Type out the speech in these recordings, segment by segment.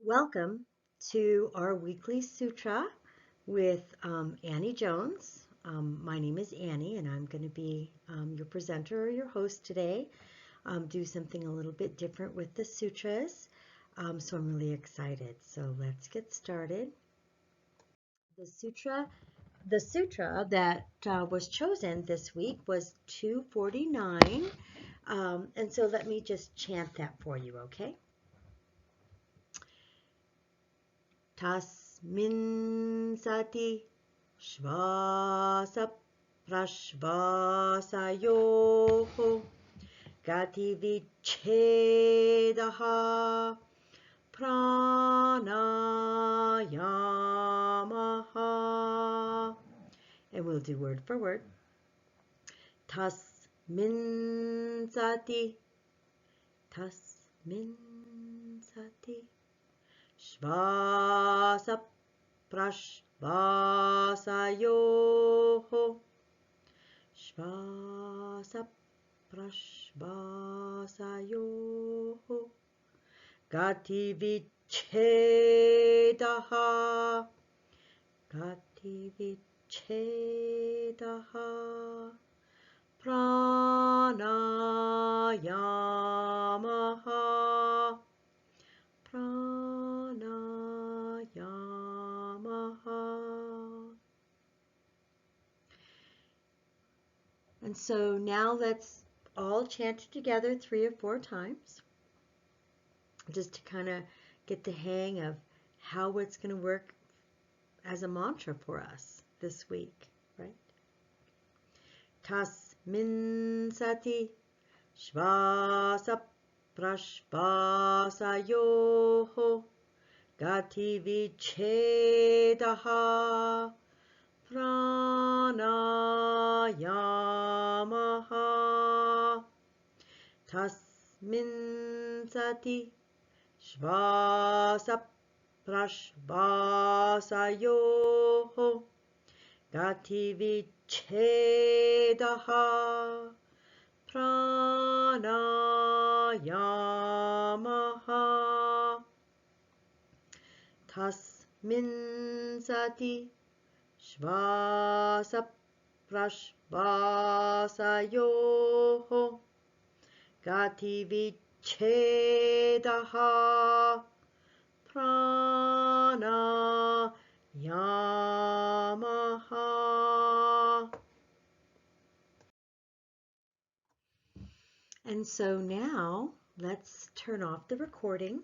Welcome to our weekly sutra with Annie Jones. My name is Annie, and I'm going to be your presenter or your host today. Do something a little bit different with the sutras, so I'm really excited. So let's get started. The sutra that was chosen this week was 249, and so let me just chant that for you, okay? Tasmin sati shvasa prashvasayoho gati vichedaha pranayamaha. And we'll do word for word. Tasmin sati Shvasa prashvasayoho Shvasa prashvasayoho Gati vichedaha pranayamaha And so now let's all chant it together 3 or 4 times, just to kind of get the hang of how it's going to work as a mantra for us this week, right? Tasmin sati shvasa prashvasayoho gati vichedaha pranayamaha. Tasmin sati shvasa prashvasayoho gati vichedaha pranayamaha. Tasmin sati shvasa prashvasayoho gati vichedaha pranayamaha. And so now let's turn off the recording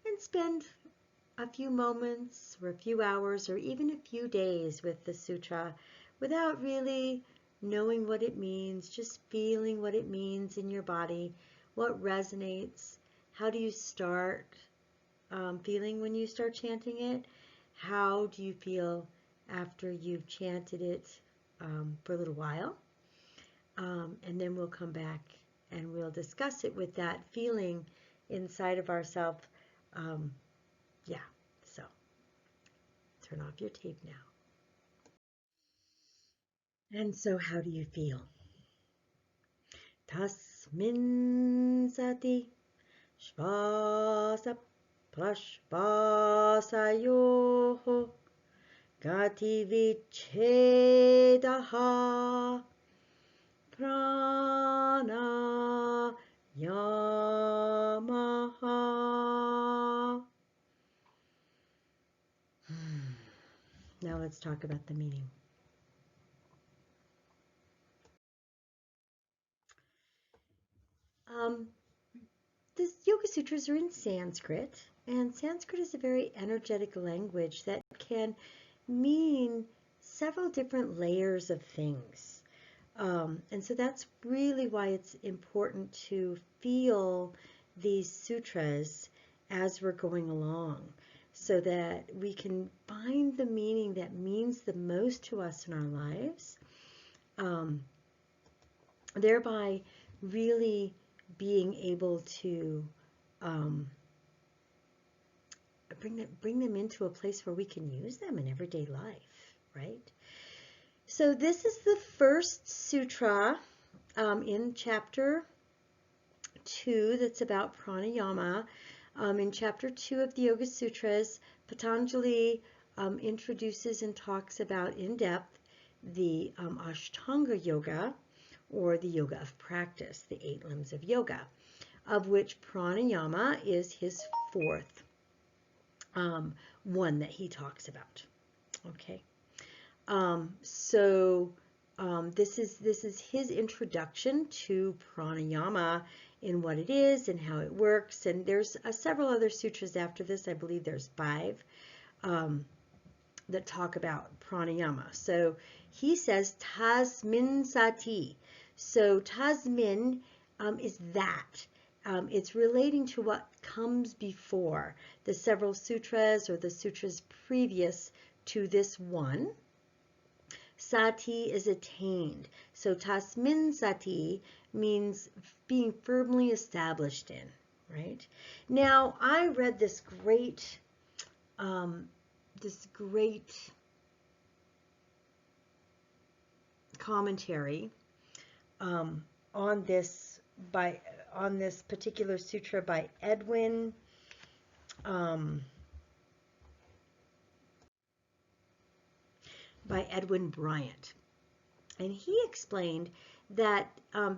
and spend a few moments or a few hours or even a few days with the sutra without really knowing what it means, just feeling what it means in your body, what resonates, how do you start feeling when you start chanting it, how do you feel after you've chanted it for a little while, and then we'll come back and we'll discuss it with that feeling inside of ourselves. Yeah, so turn off your tape now. And so how do you feel? Tasmin sati shvasa prashvasayoho gati vichedaha pranayamaha. Now let's talk about the meaning. The Yoga Sutras are in Sanskrit, and Sanskrit is a very energetic language that can mean several different layers of things. And so that's really why it's important to feel these sutras as we're going along, so that we can find the meaning that means the most to us in our lives, thereby really being able to bring them into a place where we can use them in everyday life, right? So this is the first sutra in chapter 2 that's about pranayama. In chapter 2 of the Yoga Sutras, Patanjali introduces and talks about in depth the Ashtanga Yoga, or the yoga of practice, the 8 limbs of yoga, of which pranayama is his fourth one that he talks about. Okay, this is his introduction to pranayama, in what it is and how it works. And there's several other sutras after this. I believe there's 5 that talk about pranayama. So he says tasmin sati. So tasmin is that. It's relating to what comes before the several sutras or the sutras previous to this one. Sati is attained. So tasmin sati means being firmly established in, right? Now, I read this great commentary on this particular sutra by Edwin Bryant. And he explained that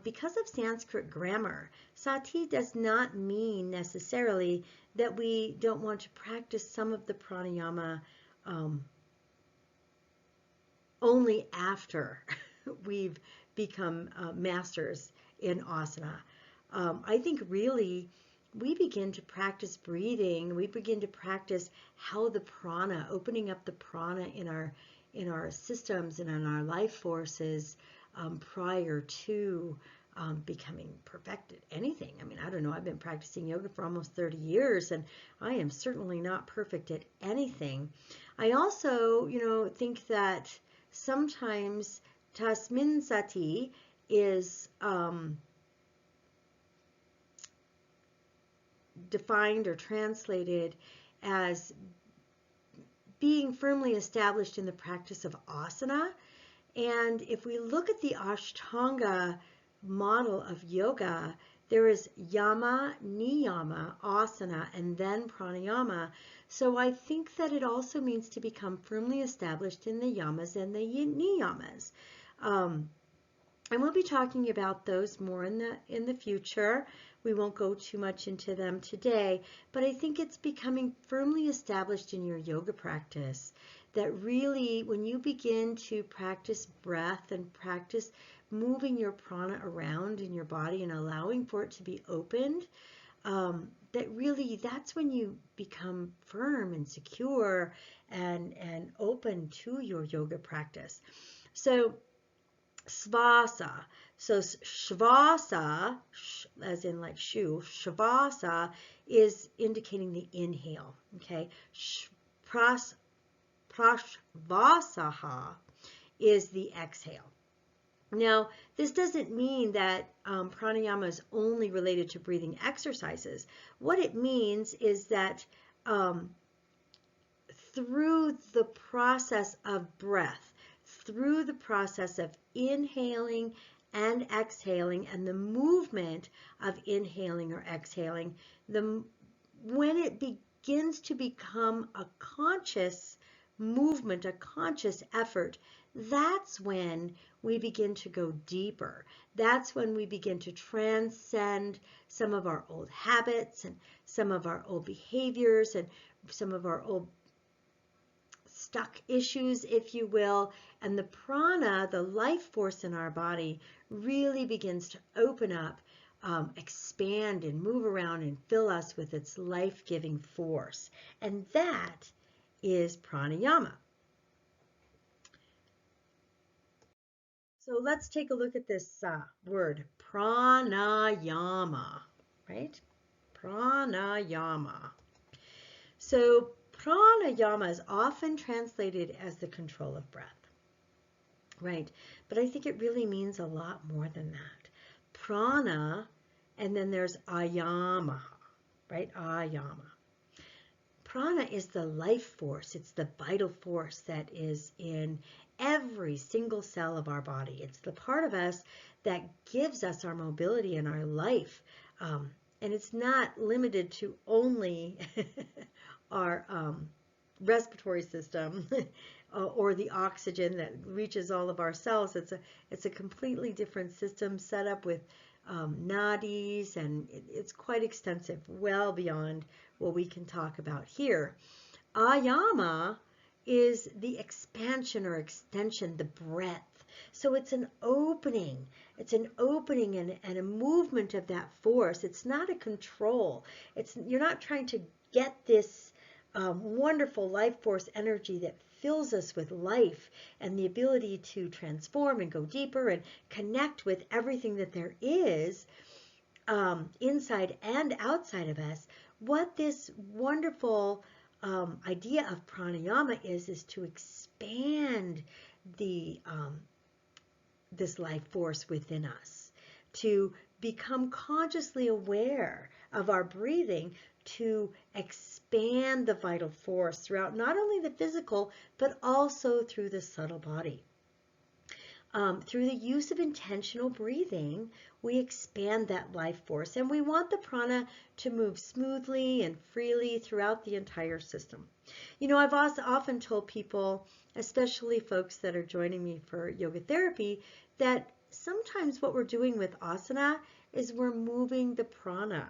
because of Sanskrit grammar, sati does not mean necessarily that we don't want to practice some of the pranayama only after we've become masters in asana. I think really we begin to practice breathing, we begin to practice how the prana, opening up the prana in our systems and in our life forces prior to becoming perfected anything. I mean, I don't know, I've been practicing yoga for almost 30 years and I am certainly not perfect at anything. I also, think that sometimes tasmin sati is defined or translated as being firmly established in the practice of asana. And if we look at the Ashtanga model of yoga, there is yama, niyama, asana, and then pranayama. So I think that it also means to become firmly established in the yamas and the niyamas. And we'll be talking about those more in the future. We won't go too much into them today, but I think it's becoming firmly established in your yoga practice that really when you begin to practice breath and practice moving your prana around in your body and allowing for it to be opened, that's when you become firm and secure and open to your yoga practice. So svasa. So shvasa, as in like shoe, shvasa is indicating the inhale, okay? Prashvasaha is the exhale. Now, this doesn't mean that pranayama is only related to breathing exercises. What it means is that through the process of breath, through the process of inhaling and exhaling and the movement of inhaling or exhaling, when it begins to become a conscious movement, a conscious effort, that's when we begin to go deeper. That's when we begin to transcend some of our old habits and some of our old behaviors and some of our old stuck issues, if you will, and the prana, the life force in our body, really begins to open up, expand and move around and fill us with its life-giving force. And that is pranayama. So let's take a look at this word, pranayama, right? Pranayama. So pranayama is often translated as the control of breath, right? But I think it really means a lot more than that. Prana, and then there's ayama, right? Ayama. Prana is the life force. It's the vital force that is in every single cell of our body. It's the part of us that gives us our mobility and our life. And it's not limited to only our respiratory system or the oxygen that reaches all of our cells. It's a completely different system set up with nadis, and it's quite extensive, well beyond what we can talk about here. Ayama is the expansion or extension, the breadth. So it's an opening. It's an opening and a movement of that force. It's not a control. You're not trying to get this wonderful life force energy that fills us with life and the ability to transform and go deeper and connect with everything that there is inside and outside of us. What this wonderful idea of pranayama is to expand the this life force within us, to become consciously aware of our breathing, to expand the vital force throughout not only the physical, but also through the subtle body. Through the use of intentional breathing, we expand that life force, and we want the prana to move smoothly and freely throughout the entire system. You know, I've also often told people, especially folks that are joining me for yoga therapy, that sometimes what we're doing with asana is we're moving the prana,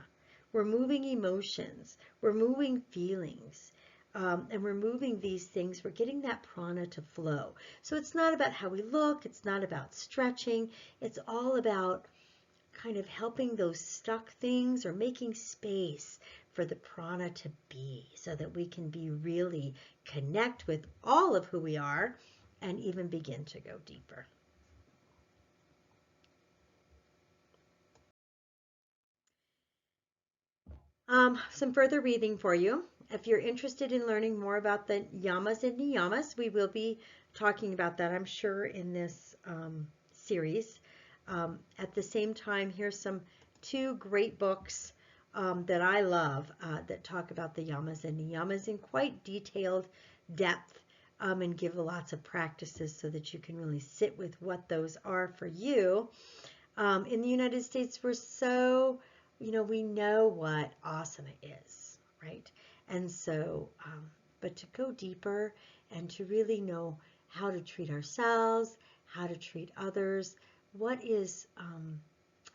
we're moving emotions, we're moving feelings. And we're moving these things, we're getting that prana to flow. So it's not about how we look, it's not about stretching, it's all about kind of helping those stuck things or making space for the prana to be so that we can be really connect with all of who we are and even begin to go deeper. Some further reading for you. If you're interested in learning more about the yamas and niyamas, we will be talking about that, I'm sure, in this series. At the same time, here's two great books that I love that talk about the yamas and niyamas in quite detailed depth and give lots of practices so that you can really sit with what those are for you. In the United States, we're so we know what asana is, right? And so, but to go deeper and to really know how to treat ourselves, how to treat others, what is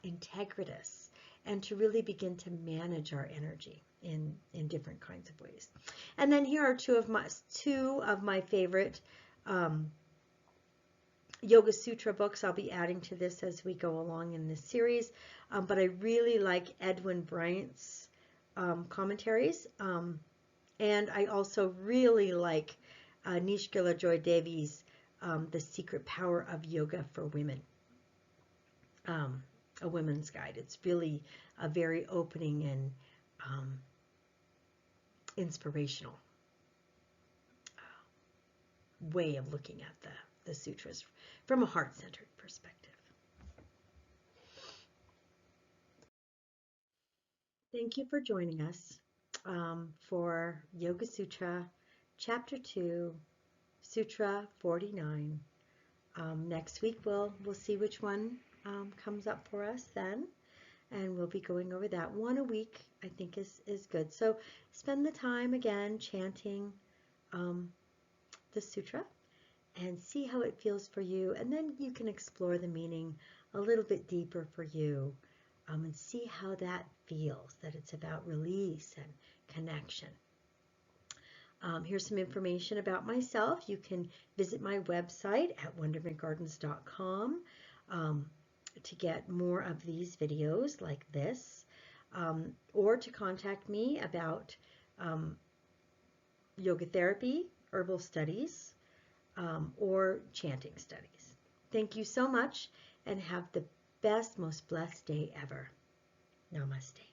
integritus, and to really begin to manage our energy in different kinds of ways. And then here are two of my favorite Yoga Sutra books. I'll be adding to this as we go along in this series, but I really like Edwin Bryant's commentaries, and I also really like Nishkala Joy Devi's The Secret Power of Yoga for Women, a women's guide. It's really a very opening and inspirational way of looking at the sutras from a heart-centered perspective. Thank you for joining us for Yoga Sutra, Chapter 2, Sutra 49. Next week we'll see which one comes up for us then, and we'll be going over that. One a week, I think, is good. So spend the time again chanting the sutra and see how it feels for you, and then you can explore the meaning a little bit deeper for you and see how that feels, that it's about release and connection. Here's some information about myself. You can visit my website at wondermentgardens.com to get more of these videos like this, or to contact me about yoga therapy, herbal studies, or chanting studies. Thank you so much, and have the best, most blessed day ever. Namaste.